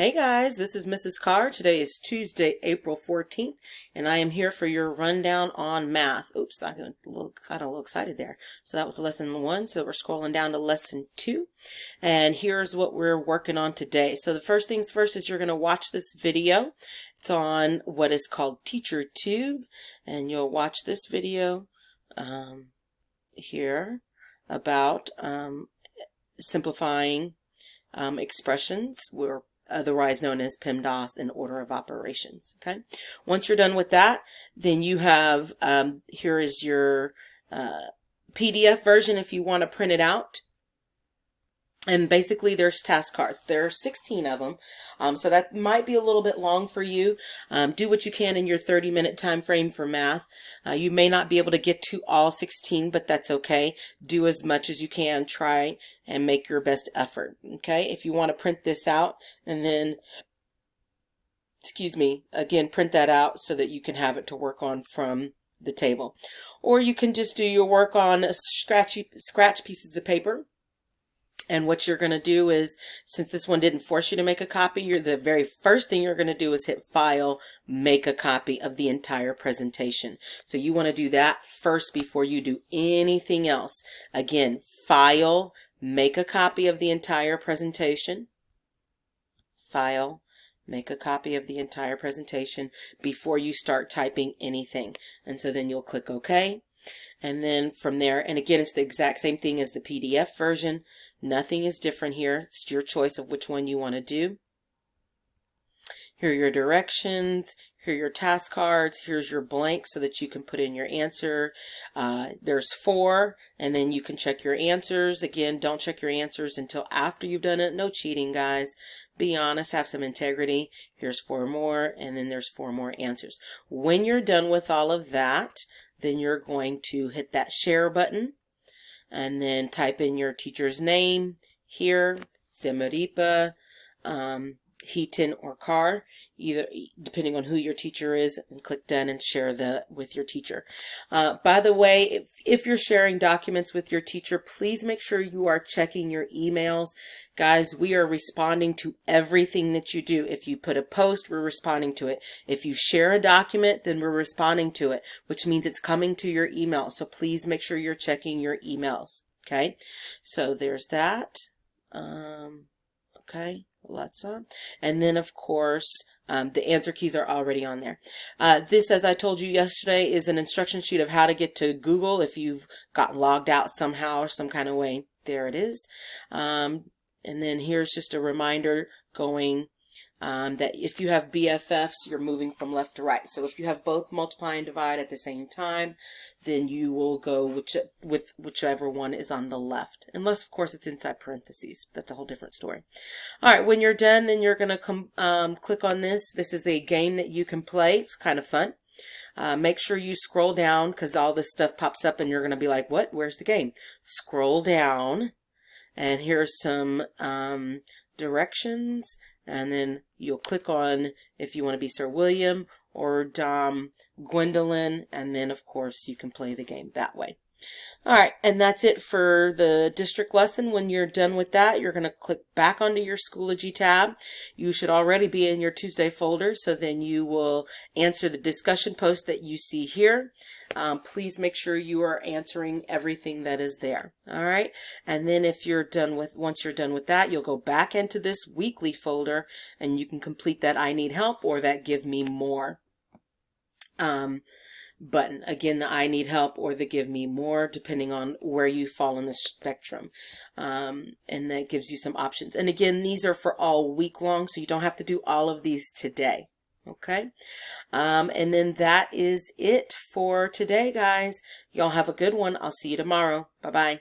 Hey guys, this is Mrs. Carr. Today is Tuesday, April 14th, and I am here for your rundown on math. Oops, I got a little excited there. So that was lesson 1, so we're scrolling down to lesson 2, and here's what we're working on today. So the first things first is you're going to watch this video. It's on what is called TeacherTube, and you'll watch this video here about simplifying expressions. We're otherwise known as PEMDAS in order of operations. Okay. Once you're done with that, then you have, here is your PDF version if you want to print it out. And basically there's task cards. There are 16 of them. So that might be a little bit long for you. Do what you can in your 30-minute time frame for math. You may not be able to get to all 16, but that's okay. Do as much as you can. Try and make your best effort. Okay. If you want to print this out and then, again, print that out so that you can have it to work on from the table. Or you can just do your work on scratch pieces of paper. And what you're going to do is, since this one didn't force you to make a copy, the very first thing you're going to do is hit File, Make a Copy of the entire presentation. So you want to do that first before you do anything else. Again, File, Make a Copy of the entire presentation. File, make a copy of the entire presentation before you start typing anything. And so then you'll click OK. And then from there, and again, it's the exact same thing as the PDF version. Nothing is different here. It's your choice of which one you want to do. Here are your directions. Here are your task cards. Here's your blank so that you can put in your answer. There's 4, and then you can check your answers. Again, don't check your answers until after you've done it. No cheating, guys. Be honest, have some integrity. Here's 4 more, and then there's 4 more answers. When you're done with all of that, then you're going to hit that share button and then type in your teacher's name here, Zemaripa, Heaton, or Carr, either depending on who your teacher is, and click done and share with your teacher. By the way, if you're sharing documents with your teacher, please make sure you are checking your emails. Guys, we are responding to everything that you do. If you put a post, we're responding to it. If you share a document, then we're responding to it, which means it's coming to your email. So please make sure you're checking your emails. Okay, so there's that. Okay. Lots of, and then of course the answer keys are already on there. This, as I told you yesterday, is an instruction sheet of how to get to Google if you've gotten logged out somehow or some kind of way. There it is. And then here's just a reminder going that if you have BFFs, you're moving from left to right. So if you have both multiply and divide at the same time, then you will go with whichever one is on the left. Unless, of course, it's inside parentheses. That's a whole different story. All right, when you're done, then you're going to click on this. This is a game that you can play. It's kind of fun. Make sure you scroll down because all this stuff pops up and you're going to be like, what? Where's the game? Scroll down, and here's some directions. And then you'll click on if you want to be Sir William or Dom Gwendolyn. And then, of course, you can play the game that way. All right. And that's it for the district lesson. When you're done with that, you're going to click back onto your Schoology tab. You should already be in your Tuesday folder. So then you will answer the discussion post that you see here. Please make sure you are answering everything that is there. All right. And then if you're done once you're done with that, you'll go back into this weekly folder and you can complete that I need help or that give me more button. Again, the I need help or the give me more, depending on where you fall in the spectrum. And that gives you some options. And again, these are for all week long, so you don't have to do all of these today. Okay. And then that is it for today, guys. Y'all have a good one. I'll see you tomorrow. Bye-bye.